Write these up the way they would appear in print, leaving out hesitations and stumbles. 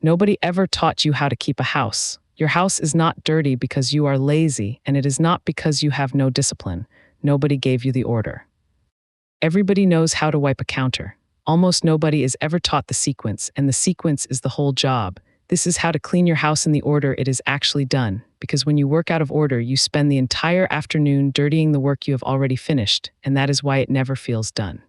Nobody ever taught you how to keep a house. Your house is not dirty because you are lazy, and it is not because you have no discipline. Nobody gave you the order. Everybody knows how to wipe a counter. Almost nobody is ever taught the sequence, and the sequence is the whole job. This is how to clean your house in the order it is actually done, because when you work out of order, you spend the entire afternoon dirtying the work you have already finished, and that is why it never feels done.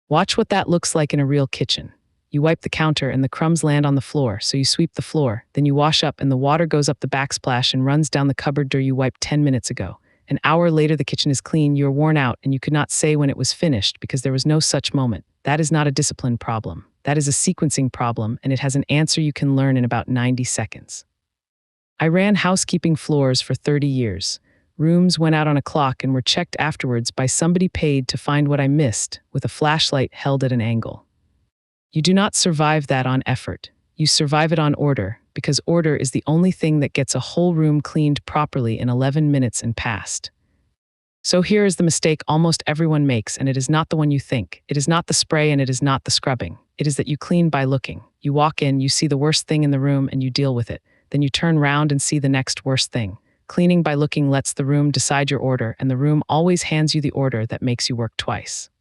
Watch what that looks like in a real kitchen. You wipe the counter and the crumbs land on the floor, so you sweep the floor, then you wash up and the water goes up the backsplash and runs down the cupboard door you wiped 10 minutes ago. An hour later the kitchen is clean, you are worn out, and you could not say when it was finished because there was no such moment. That is not a discipline problem. That is a sequencing problem, and it has an answer you can learn in about 90 seconds. I ran housekeeping floors for 30 years. Rooms went out on a clock and were checked afterwards by somebody paid to find what I missed, with a flashlight held at an angle. You do not survive that on effort. You survive it on order, because order is the only thing that gets a whole room cleaned properly in 11 minutes and past. So here is the mistake almost everyone makes, and it is not the one you think. It is not the spray and it is not the scrubbing. It is that you clean by looking. You walk in, you see the worst thing in the room and you deal with it. Then you turn round and see the next worst thing. Cleaning by looking lets the room decide your order, and the room always hands you the order that makes you work twice.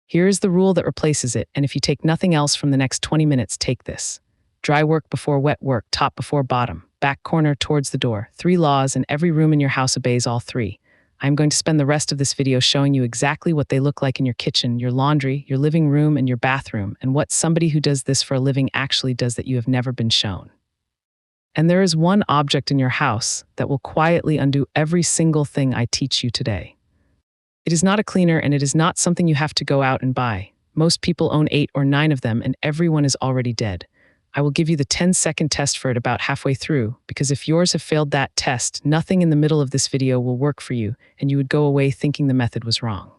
Here is the rule that replaces it, and if you take nothing else from the next 20 minutes, take this. Dry work before wet work, top before bottom, back corner towards the door. 3 laws, and every room in your house obeys all 3. I'm going to spend the rest of this video showing you exactly what they look like in your kitchen, your laundry, your living room, and your bathroom, and what somebody who does this for a living actually does that you have never been shown. And there is one object in your house that will quietly undo every single thing I teach you today. It is not a cleaner, and it is not something you have to go out and buy. Most people own 8 or 9 of them, and everyone is already dead. I will give you the 10-second test for it about halfway through, because if yours have failed that test, nothing in the middle of this video will work for you, and you would go away thinking the method was wrong.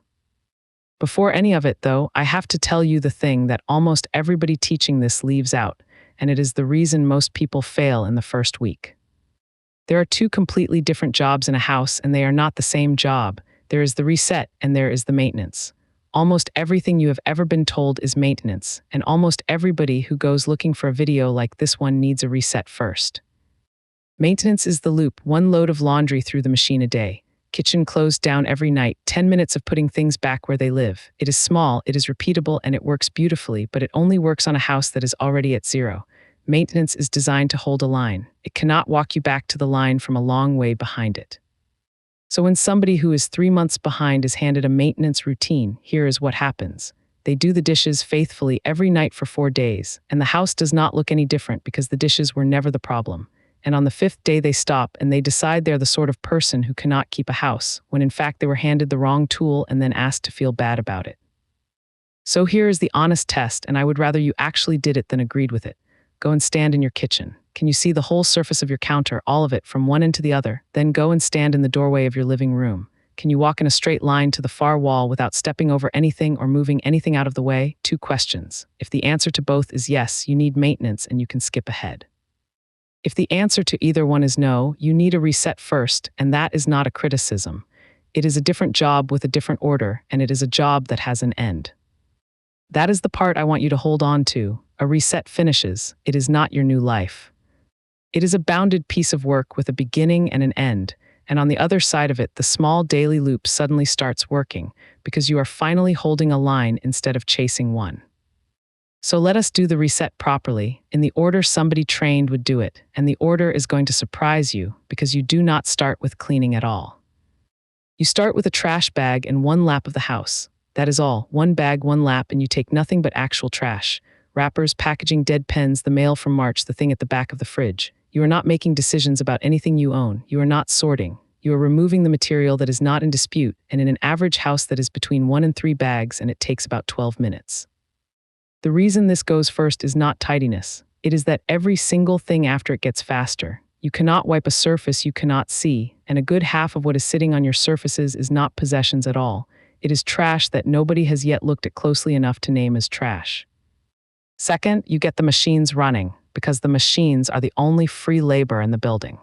Before any of it, though, I have to tell you the thing that almost everybody teaching this leaves out, and it is the reason most people fail in the first week. There are 2 completely different jobs in a house, and they are not the same job. There is the reset, and there is the maintenance. Almost everything you have ever been told is maintenance, and almost everybody who goes looking for a video like this one needs a reset first. Maintenance is the loop, 1 load of laundry through the machine a day. Kitchen closed down every night, 10 minutes of putting things back where they live. It is small, it is repeatable, and it works beautifully, but it only works on a house that is already at 0. Maintenance is designed to hold a line. It cannot walk you back to the line from a long way behind it. So when somebody who is 3 months behind is handed a maintenance routine, here is what happens. They do the dishes faithfully every night for 4 days, and the house does not look any different because the dishes were never the problem. And on the 5th day they stop and they decide they're the sort of person who cannot keep a house, when in fact they were handed the wrong tool and then asked to feel bad about it. So here is the honest test, and I would rather you actually did it than agreed with it. Go and stand in your kitchen. Can you see the whole surface of your counter, all of it, from one end to the other? Then go and stand in the doorway of your living room. Can you walk in a straight line to the far wall without stepping over anything or moving anything out of the way? 2 questions. If the answer to both is yes, you need maintenance and you can skip ahead. If the answer to either one is no, you need a reset first, and that is not a criticism. It is a different job with a different order, and it is a job that has an end. That is the part I want you to hold on to. A reset finishes. It is not your new life. It is a bounded piece of work with a beginning and an end, and on the other side of it, the small daily loop suddenly starts working because you are finally holding a line instead of chasing one. So let us do the reset properly, in the order somebody trained would do it, and the order is going to surprise you because you do not start with cleaning at all. You start with a trash bag and 1 lap of the house. That is all, 1 bag, 1 lap, and you take nothing but actual trash. Wrappers, packaging, dead pens, the mail from March, the thing at the back of the fridge. You are not making decisions about anything you own. You are not sorting. You are removing the material that is not in dispute, and in an average house that is between 1 and 3 bags, and it takes about 12 minutes. The reason this goes first is not tidiness. It is that every single thing after it gets faster. You cannot wipe a surface you cannot see, and a good half of what is sitting on your surfaces is not possessions at all. It is trash that nobody has yet looked at closely enough to name as trash. Second, you get the machines running, because the machines are the only free labor in the building.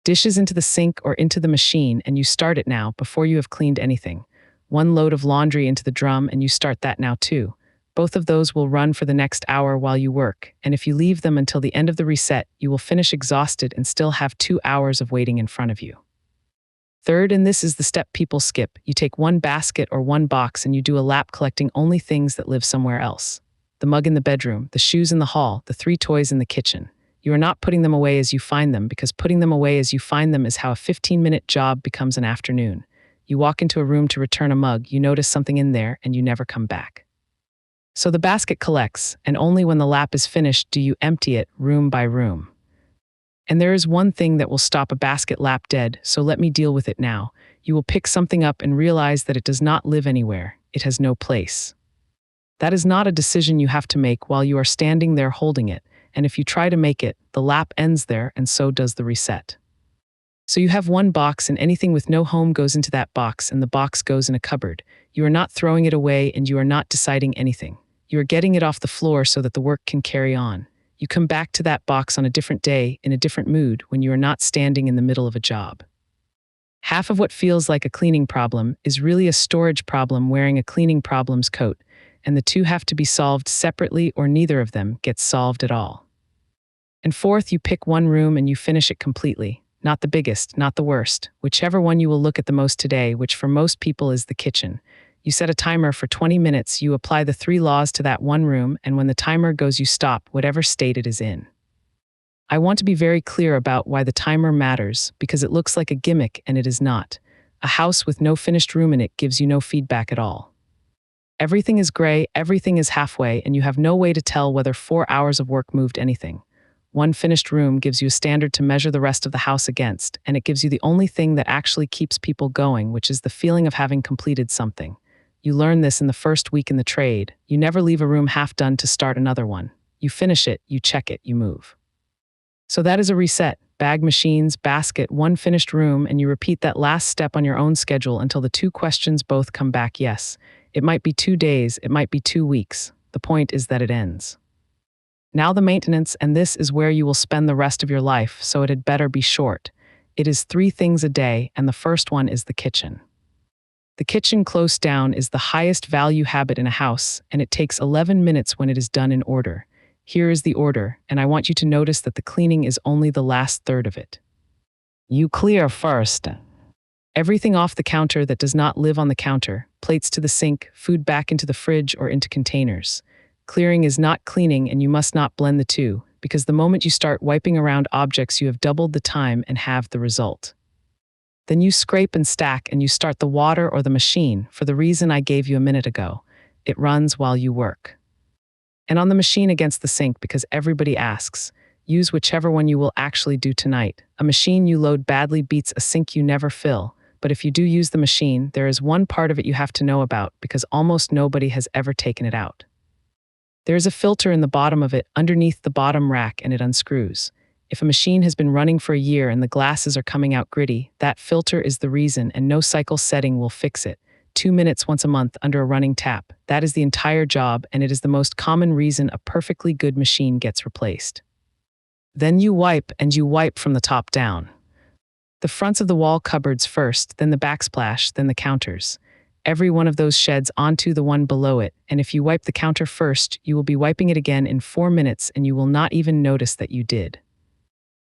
Dishes into the sink or into the machine, and you start it now before you have cleaned anything. 1 load of laundry into the drum, and you start that now too. Both of those will run for the next hour while you work, and if you leave them until the end of the reset, you will finish exhausted and still have 2 hours of waiting in front of you. Third, and this is the step people skip, you take one basket or one box and you do a lap collecting only things that live somewhere else. The mug in the bedroom, the shoes in the hall, the 3 toys in the kitchen. You are not putting them away as you find them, because putting them away as you find them is how a 15-minute job becomes an afternoon. You walk into a room to return a mug, you notice something in there, and you never come back. So the basket collects, and only when the lap is finished do you empty it, room by room. And there is one thing that will stop a basket lap dead, so let me deal with it now. You will pick something up and realize that it does not live anywhere. It has no place. That is not a decision you have to make while you are standing there holding it, and if you try to make it, the lap ends there and so does the reset. So you have one box and anything with no home goes into that box and the box goes in a cupboard. You are not throwing it away and you are not deciding anything. You are getting it off the floor so that the work can carry on. You come back to that box on a different day, in a different mood, when you are not standing in the middle of a job. Half of what feels like a cleaning problem is really a storage problem wearing a cleaning problem's coat, and the two have to be solved separately or neither of them gets solved at all. And fourth, you pick one room and you finish it completely. Not the biggest, not the worst, whichever one you will look at the most today, which for most people is the kitchen. You set a timer for 20 minutes, you apply the 3 laws to that one room, and when the timer goes, you stop, whatever state it is in. I want to be very clear about why the timer matters, because it looks like a gimmick and it is not. A house with no finished room in it gives you no feedback at all. Everything is gray, everything is halfway, and you have no way to tell whether 4 hours of work moved anything. One finished room gives you a standard to measure the rest of the house against, and it gives you the only thing that actually keeps people going, which is the feeling of having completed something. You learn this in the first week in the trade. You never leave a room half done to start another one. You finish it, you check it, you move. So that is a reset. Bag machines, basket, one finished room, and you repeat that last step on your own schedule until the 2 questions both come back yes. It might be 2 days, it might be 2 weeks. The point is that it ends. Now the maintenance, and this is where you will spend the rest of your life, so it had better be short. It is 3 things a day, and the first one is the kitchen. The kitchen close down is the highest value habit in a house, and it takes 11 minutes when it is done in order. Here is the order, and I want you to notice that the cleaning is only the last third of it. You clear first. Everything off the counter that does not live on the counter, plates to the sink, food back into the fridge or into containers. Clearing is not cleaning, and you must not blend the two, because the moment you start wiping around objects, you have doubled the time and halved the result. Then you scrape and stack and you start the water or the machine for the reason I gave you a minute ago. It runs while you work. And on the machine against the sink, because everybody asks, use whichever one you will actually do tonight. A machine you load badly beats a sink you never fill. But if you do use the machine, there is one part of it you have to know about, because almost nobody has ever taken it out. There is a filter in the bottom of it, underneath the bottom rack, and it unscrews. If a machine has been running for a year and the glasses are coming out gritty, that filter is the reason, and no cycle setting will fix it. 2 minutes once a month under a running tap. That is the entire job, and it is the most common reason a perfectly good machine gets replaced. Then you wipe, and you wipe from the top down. The fronts of the wall cupboards first, then the backsplash, then the counters. Every one of those sheds onto the one below it, and if you wipe the counter first, you will be wiping it again in 4 minutes and you will not even notice that you did.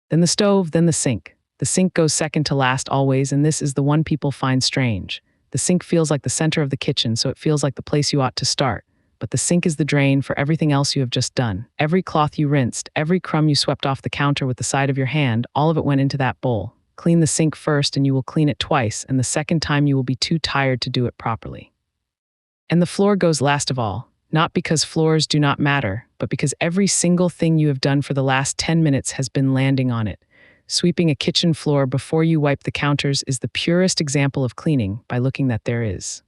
Then the stove, then the sink. The sink goes second to last always, and this is the one people find strange. The sink feels like the center of the kitchen, so it feels like the place you ought to start. But the sink is the drain for everything else you have just done. Every cloth you rinsed, every crumb you swept off the counter with the side of your hand, all of it went into that bowl. Clean the sink first and you will clean it twice, and the second time you will be too tired to do it properly. And the floor goes last of all. Not because floors do not matter, but because every single thing you have done for the last 10 minutes has been landing on it. Sweeping a kitchen floor before you wipe the counters is the purest example of cleaning by looking that there is.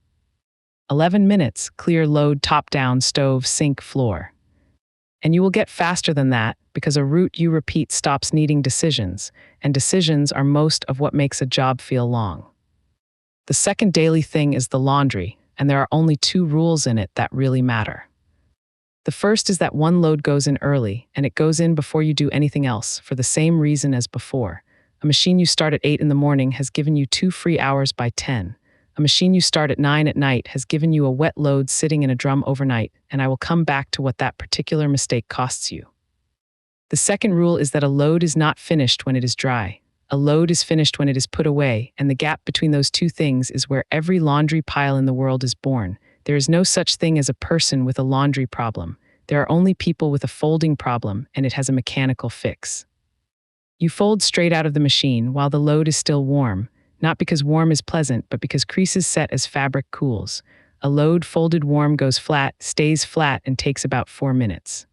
11 minutes, clear, load, top down, stove, sink, floor. And you will get faster than that, because a route you repeat stops needing decisions, and decisions are most of what makes a job feel long. The second daily thing is the laundry, and there are only 2 rules in it that really matter. The first is that one load goes in early, and it goes in before you do anything else, for the same reason as before. A machine you start at 8 in the morning has given you 2 free hours by 10. A A machine you start at 9 at night has given you a wet load sitting in a drum overnight, and I will come back to what that particular mistake costs you. The second rule is that a load is not finished when it is dry. A load is finished when it is put away, and the gap between those two things is where every laundry pile in the world is born. There is no such thing as a person with a laundry problem. There are only people with a folding problem, and it has a mechanical fix. You fold straight out of the machine while the load is still warm, not because warm is pleasant, but because creases set as fabric cools. A load folded warm goes flat, stays flat, and takes about 4 minutes.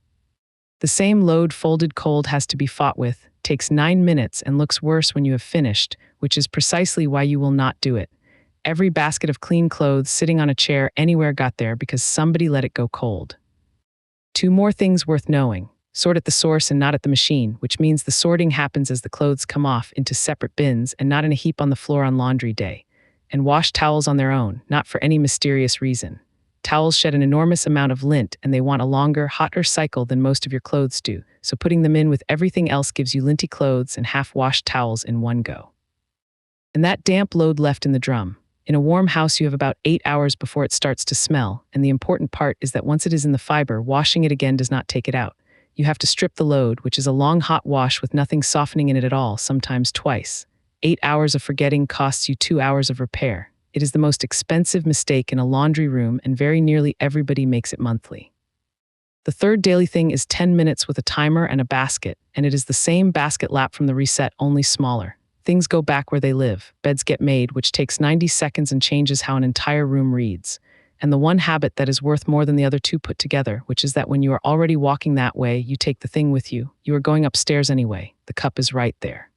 The same load folded cold has to be fought with, takes 9 minutes, and looks worse when you have finished, which is precisely why you will not do it. Every basket of clean clothes sitting on a chair anywhere got there because somebody let it go cold. 2 more things worth knowing. Sort at the source and not at the machine, which means the sorting happens as the clothes come off into separate bins and not in a heap on the floor on laundry day. And wash towels on their own, not for any mysterious reason. Towels shed an enormous amount of lint, and they want a longer, hotter cycle than most of your clothes do, so putting them in with everything else gives you linty clothes and half-washed towels in one go. And that damp load left in the drum. In a warm house, you have about 8 hours before it starts to smell, and the important part is that once it is in the fiber, washing it again does not take it out. You have to strip the load, which is a long hot wash with nothing softening in it at all, sometimes twice. 8 hours of forgetting costs you 2 hours of repair. It is the most expensive mistake in a laundry room, and very nearly everybody makes it monthly. The third daily thing is 10 minutes with a timer and a basket, and it is the same basket lap from the reset, only smaller. Things go back where they live. Beds get made, which takes 90 seconds and changes how an entire room reads. And the one habit that is worth more than the other two put together, which is that when you are already walking that way, you take the thing with you. You are going upstairs anyway. The cup is right there.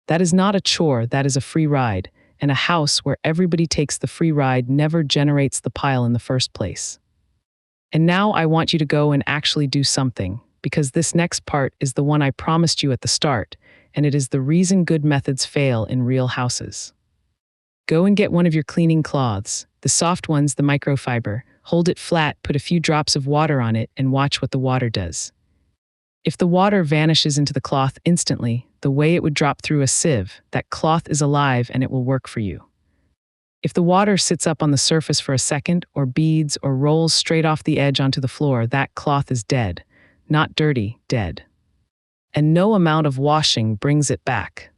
That is not a chore, that is a free ride. And a house where everybody takes the free ride never generates the pile in the first place. And now I want you to go and actually do something, because this next part is the one I promised you at the start, and it is the reason good methods fail in real houses. Go and get one of your cleaning cloths, the soft ones, the microfiber, hold it flat, put a few drops of water on it, and watch what the water does. If the water vanishes into the cloth instantly, the way it would drop through a sieve, that cloth is alive and it will work for you. If the water sits up on the surface for a second, or beads, or rolls straight off the edge onto the floor, that cloth is dead. Not dirty, dead. And no amount of washing brings it back.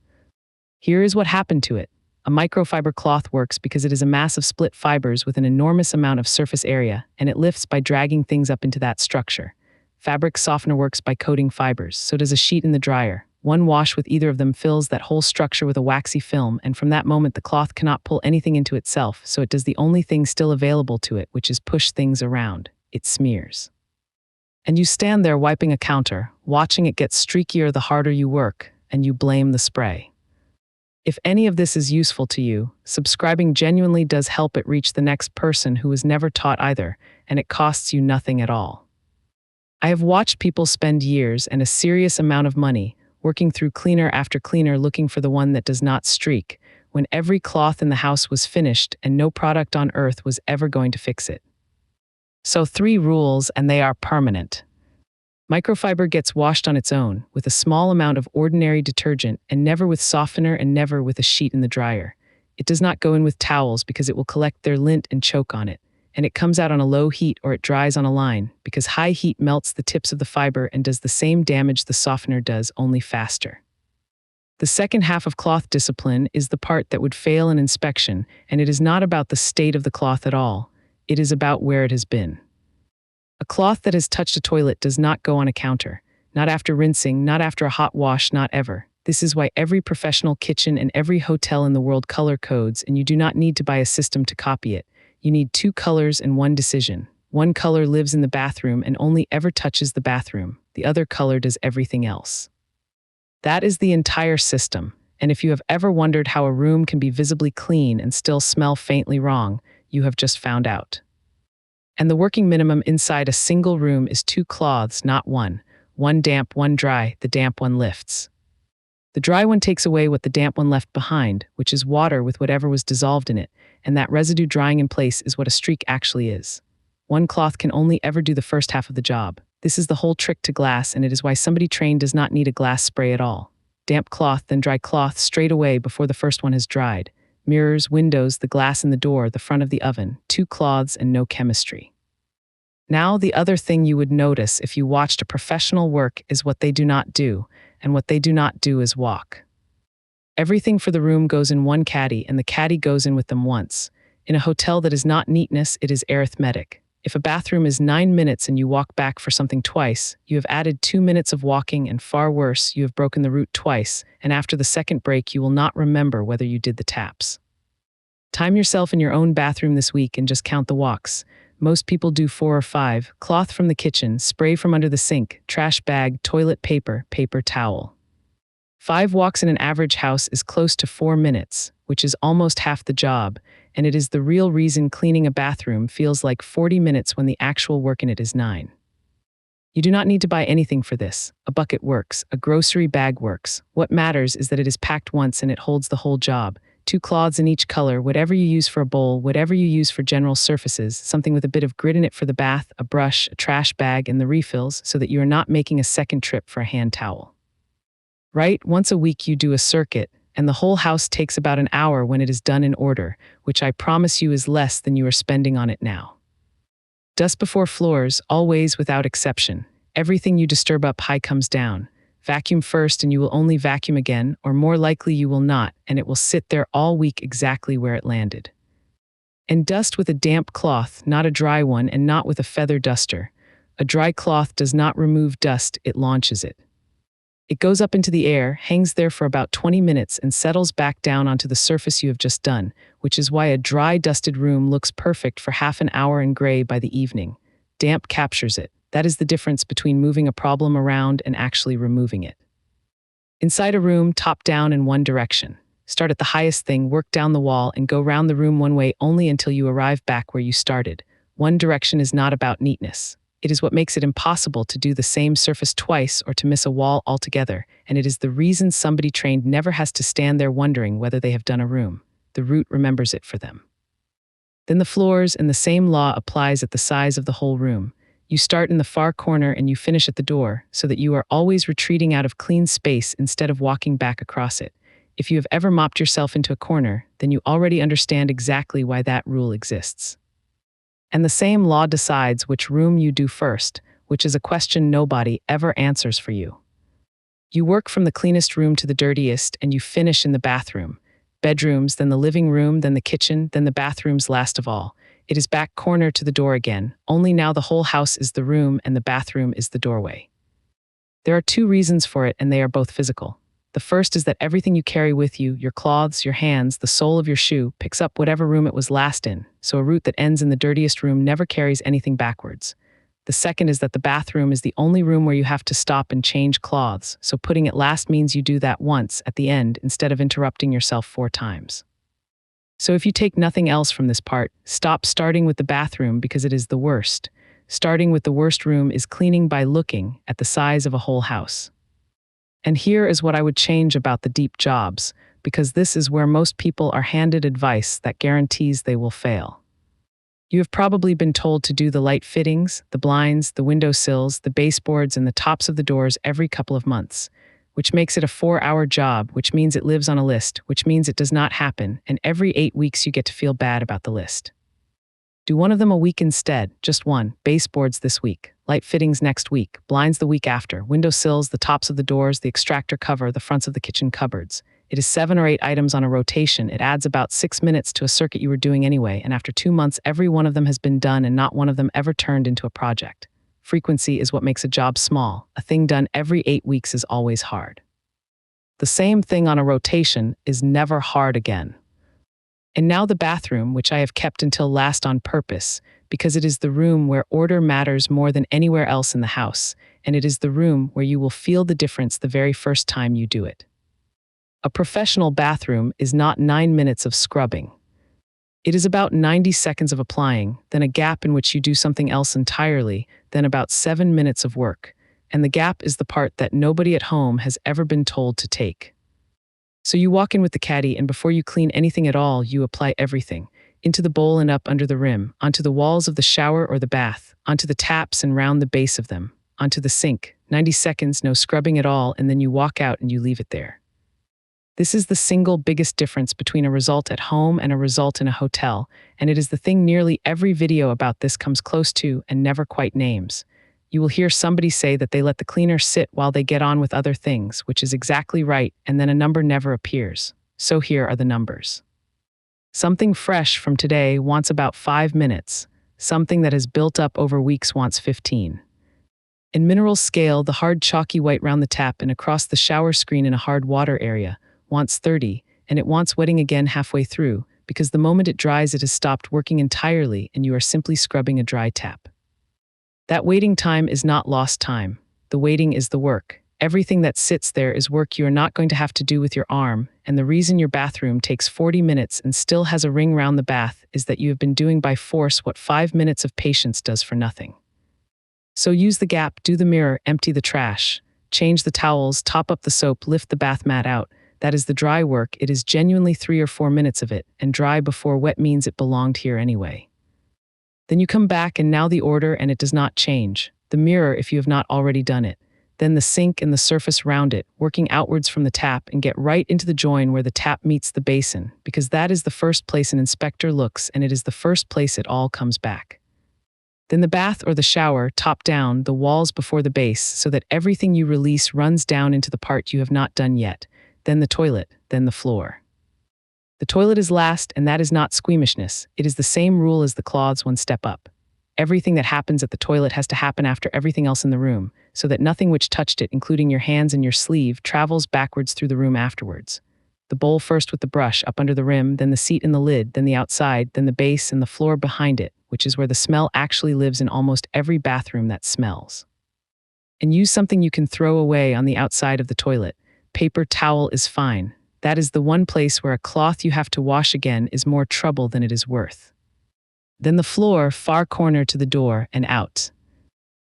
Here is what happened to it. A microfiber cloth works because it is a mass of split fibers with an enormous amount of surface area, and it lifts by dragging things up into that structure. Fabric softener works by coating fibers, so does a sheet in the dryer. One wash with either of them fills that whole structure with a waxy film, and from that moment the cloth cannot pull anything into itself, so it does the only thing still available to it, which is push things around. It smears. And you stand there wiping a counter, watching it get streakier the harder you work, and you blame the spray. If any of this is useful to you, subscribing genuinely does help it reach the next person who was never taught either, and it costs you nothing at all. I have watched people spend years and a serious amount of money working through cleaner after cleaner looking for the one that does not streak, when every cloth in the house was finished and no product on earth was ever going to fix it. So 3 rules, and they are permanent. Microfiber gets washed on its own, with a small amount of ordinary detergent, and never with softener and never with a sheet in the dryer. It does not go in with towels because it will collect their lint and choke on it. And it comes out on a low heat or it dries on a line, because high heat melts the tips of the fiber and does the same damage the softener does, only faster. The second half of cloth discipline is the part that would fail an inspection, and it is not about the state of the cloth at all. It is about where it has been. A cloth that has touched a toilet does not go on a counter. Not after rinsing, not after a hot wash, not ever. This is why every professional kitchen and every hotel in the world color codes, and you do not need to buy a system to copy it. You need 2 colors and 1 decision. One color lives in the bathroom and only ever touches the bathroom. The other color does everything else. That is the entire system, and if you have ever wondered how a room can be visibly clean and still smell faintly wrong, you have just found out. And the working minimum inside a single room is 2 cloths, not 1. One damp, one dry, the damp one lifts. The dry one takes away what the damp one left behind, which is water with whatever was dissolved in it, and that residue drying in place is what a streak actually is. One cloth can only ever do the first half of the job. This is the whole trick to glass, and it is why somebody trained does not need a glass spray at all. Damp cloth, then dry cloth straight away before the first one has dried. mirrors, windows, the glass in the door, the front of the oven, 2 cloths, and no chemistry. Now, the other thing you would notice if you watched a professional work is what they do not do, and what they do not do is walk. Everything for the room goes in one caddy, and the caddy goes in with them once. In a hotel that is not neatness, it is arithmetic. If a bathroom is 9 minutes and you walk back for something twice, you have added 2 minutes of walking, and far worse, you have broken the route twice, and after the second break you will not remember whether you did the taps. Time yourself in your own bathroom this week and just count the walks. Most people do 4 or 5. Cloth from the kitchen, spray from under the sink, trash bag, toilet paper, paper towel. 5 walks in an average house is close to 4 minutes, which is almost half the job, and it is the real reason cleaning a bathroom feels like 40 minutes when the actual work in it is 9. You do not need to buy anything for this. A bucket works, a grocery bag works. What matters is that it is packed once and it holds the whole job. 2 cloths in each color, whatever you use for a bowl, whatever you use for general surfaces, something with a bit of grit in it for the bath, a brush, a trash bag, and the refills, so that you are not making a second trip for a hand towel. Right? Once a week you do a circuit, and the whole house takes about an hour when it is done in order, which I promise you is less than you are spending on it now. Dust before floors, always without exception. Everything you disturb up high comes down. Vacuum first and you will only vacuum again, or more likely you will not, and it will sit there all week exactly where it landed. And dust with a damp cloth, not a dry one, and not with a feather duster. A dry cloth does not remove dust, it launches it. It goes up into the air, hangs there for about 20 minutes, and settles back down onto the surface you have just done, which is why a dry, dusted room looks perfect for half an hour and gray by the evening. Damp captures it. That is the difference between moving a problem around and actually removing it. Inside a room, top down in one direction. Start at the highest thing, work down the wall, and go round the room one way only until you arrive back where you started. One direction is not about neatness. It is what makes it impossible to do the same surface twice or to miss a wall altogether, and it is the reason somebody trained never has to stand there wondering whether they have done a room. The root remembers it for them. Then the floors, and the same law applies at the size of the whole room. You start in the far corner and you finish at the door, so that you are always retreating out of clean space instead of walking back across it. If you have ever mopped yourself into a corner, then you already understand exactly why that rule exists. And the same law decides which room you do first, which is a question nobody ever answers for you. You work from the cleanest room to the dirtiest, and you finish in the bathroom. Bedrooms, then the living room, then the kitchen, then the bathrooms last of all. It is back corner to the door again, only now the whole house is the room and the bathroom is the doorway. There are 2 reasons for it, and they are both physical. The first is that everything you carry with you, your clothes, your hands, the sole of your shoe, picks up whatever room it was last in, so a route that ends in the dirtiest room never carries anything backwards. The second is that the bathroom is the only room where you have to stop and change clothes, so putting it last means you do that once at the end instead of interrupting yourself 4 times. So if you take nothing else from this part, stop starting with the bathroom because it is the worst. Starting with the worst room is cleaning by looking at the size of a whole house. And here is what I would change about the deep jobs, because this is where most people are handed advice that guarantees they will fail. You have probably been told to do the light fittings, the blinds, the window sills, the baseboards, and the tops of the doors every couple of months, which makes it a 4-hour job, which means it lives on a list, which means it does not happen, and every 8 weeks you get to feel bad about the list. Do one of them a week instead, just one. Baseboards this week, light fittings next week, blinds the week after, window sills, the tops of the doors, the extractor cover, the fronts of the kitchen cupboards. It is 7 or 8 items on a rotation. It adds about 6 minutes to a circuit you were doing anyway, and after 2 months, every one of them has been done and not one of them ever turned into a project. Frequency is what makes a job small. A thing done every 8 weeks is always hard. The same thing on a rotation is never hard again. And now the bathroom, which I have kept until last on purpose, because it is the room where order matters more than anywhere else in the house, and it is the room where you will feel the difference the very first time you do it. A professional bathroom is not 9 minutes of scrubbing. It is about 90 seconds of applying, then a gap in which you do something else entirely, then about 7 minutes of work. And the gap is the part that nobody at home has ever been told to take. So you walk in with the caddy, and before you clean anything at all, you apply everything. Into the bowl and up under the rim, onto the walls of the shower or the bath, onto the taps and round the base of them, onto the sink. 90 seconds, no scrubbing at all, and then you walk out and you leave it there. This is the single biggest difference between a result at home and a result in a hotel, and it is the thing nearly every video about this comes close to and never quite names. You will hear somebody say that they let the cleaner sit while they get on with other things, which is exactly right, and then a number never appears. So here are the numbers. Something fresh from today wants about 5 minutes. Something that has built up over weeks wants 15. In mineral scale, the hard chalky white round the tap and across the shower screen in a hard water area wants 30, and it wants wetting again halfway through, because the moment it dries it has stopped working entirely and you are simply scrubbing a dry tap. That waiting time is not lost time. The waiting is the work. Everything that sits there is work you are not going to have to do with your arm, and the reason your bathroom takes 40 minutes and still has a ring round the bath is that you have been doing by force what 5 minutes of patience does for nothing. So use the gap, do the mirror, empty the trash, change the towels, top up the soap, lift the bath mat out. That is the dry work. It is genuinely 3 or 4 minutes of it, and dry before wet means it belonged here anyway. Then you come back and now the order, and it does not change. The mirror if you have not already done it. Then the sink and the surface round it, working outwards from the tap, and get right into the join where the tap meets the basin, because that is the first place an inspector looks, and it is the first place it all comes back. Then the bath or the shower, top down, the walls before the base, so that everything you release runs down into the part you have not done yet. Then the toilet, then the floor. The toilet is last, and that is not squeamishness. It is the same rule as the cloths one step up. Everything that happens at the toilet has to happen after everything else in the room, so that nothing which touched it, including your hands and your sleeve, travels backwards through the room afterwards. The bowl first with the brush up under the rim, then the seat and the lid, then the outside, then the base and the floor behind it, which is where the smell actually lives in almost every bathroom that smells. And use something you can throw away on the outside of the toilet. Paper towel is fine. That is the one place where a cloth you have to wash again is more trouble than it is worth. Then the floor, far corner to the door and out.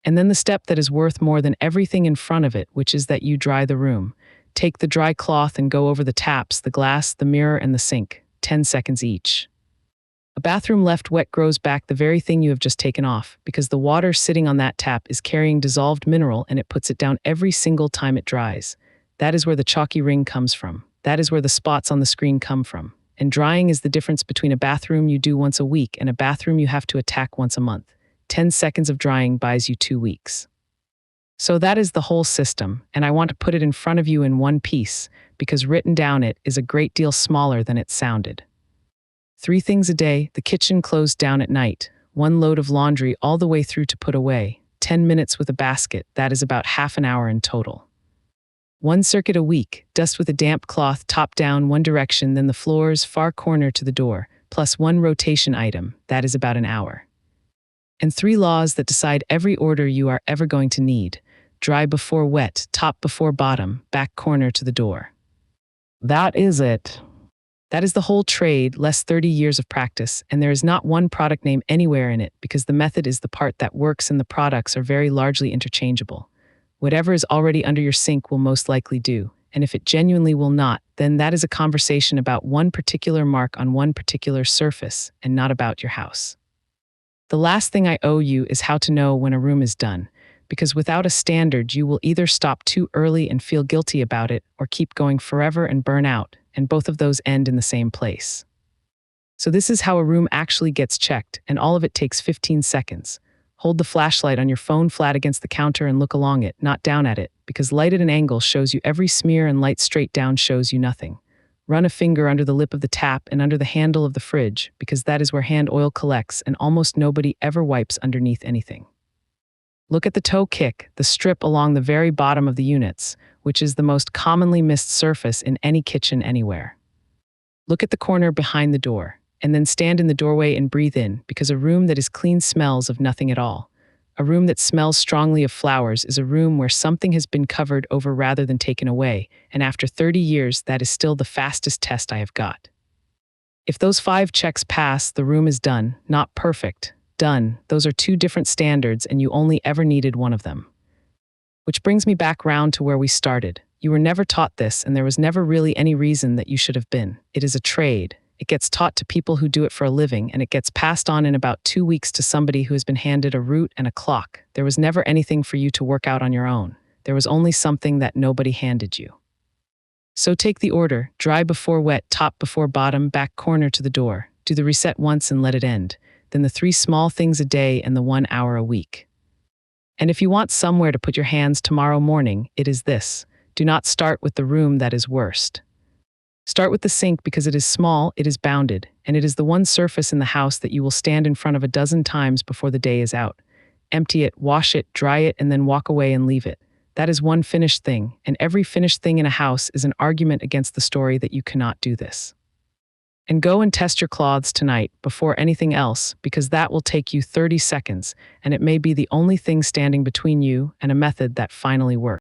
And then the step that is worth more than everything in front of it, which is that you dry the room. Take the dry cloth and go over the taps, the glass, the mirror, and the sink, 10 seconds each. A bathroom left wet grows back the very thing you have just taken off, because the water sitting on that tap is carrying dissolved mineral and it puts it down every single time it dries. That is where the chalky ring comes from. That is where the spots on the screen come from. And drying is the difference between a bathroom you do once a week and a bathroom you have to attack once a month. 10 seconds of drying buys you 2 weeks. So that is the whole system, and I want to put it in front of you in one piece, because written down it is a great deal smaller than it sounded. 3 things a day, the kitchen closed down at night, 1 load of laundry all the way through to put away, 10 minutes with a basket, that is about half an hour in total. 1 circuit a week, dust with a damp cloth top down one direction, then the floors far corner to the door, plus 1 rotation item, that is about an hour. And 3 laws that decide every order you are ever going to need. Dry before wet, top before bottom, back corner to the door. That is it. That is the whole trade, less 30 years of practice, and there is not one product name anywhere in it, because the method is the part that works and the products are very largely interchangeable. Whatever is already under your sink will most likely do, and if it genuinely will not, then that is a conversation about one particular mark on one particular surface, and not about your house. The last thing I owe you is how to know when a room is done, because without a standard you will either stop too early and feel guilty about it, or keep going forever and burn out, and both of those end in the same place. So this is how a room actually gets checked, and all of it takes 15 seconds. Hold the flashlight on your phone flat against the counter and look along it, not down at it, because light at an angle shows you every smear and light straight down shows you nothing. Run a finger under the lip of the tap and under the handle of the fridge, because that is where hand oil collects and almost nobody ever wipes underneath anything. Look at the toe kick, the strip along the very bottom of the units, which is the most commonly missed surface in any kitchen anywhere. Look at the corner behind the door, and then stand in the doorway and breathe in, because a room that is clean smells of nothing at all. A room that smells strongly of flowers is a room where something has been covered over rather than taken away, and after 30 years, that is still the fastest test I have got. If those 5 checks pass, the room is done, not perfect, done. Those are 2 different standards, and you only ever needed one of them. Which brings me back round to where we started. You were never taught this, and there was never really any reason that you should have been. It is a trade. It gets taught to people who do it for a living, and it gets passed on in about 2 weeks to somebody who has been handed a route and a clock. There was never anything for you to work out on your own. There was only something that nobody handed you. So take the order: dry before wet, top before bottom, back corner to the door. Do the reset once and let it end. Then the 3 small things a day and the 1 hour a week. And if you want somewhere to put your hands tomorrow morning, it is this. Do not start with the room that is worst. Start with the sink because it is small, it is bounded, and it is the one surface in the house that you will stand in front of a dozen times before the day is out. Empty it, wash it, dry it, and then walk away and leave it. That is one finished thing, and every finished thing in a house is an argument against the story that you cannot do this. And go and test your clothes tonight before anything else, because that will take you 30 seconds, and it may be the only thing standing between you and a method that finally works.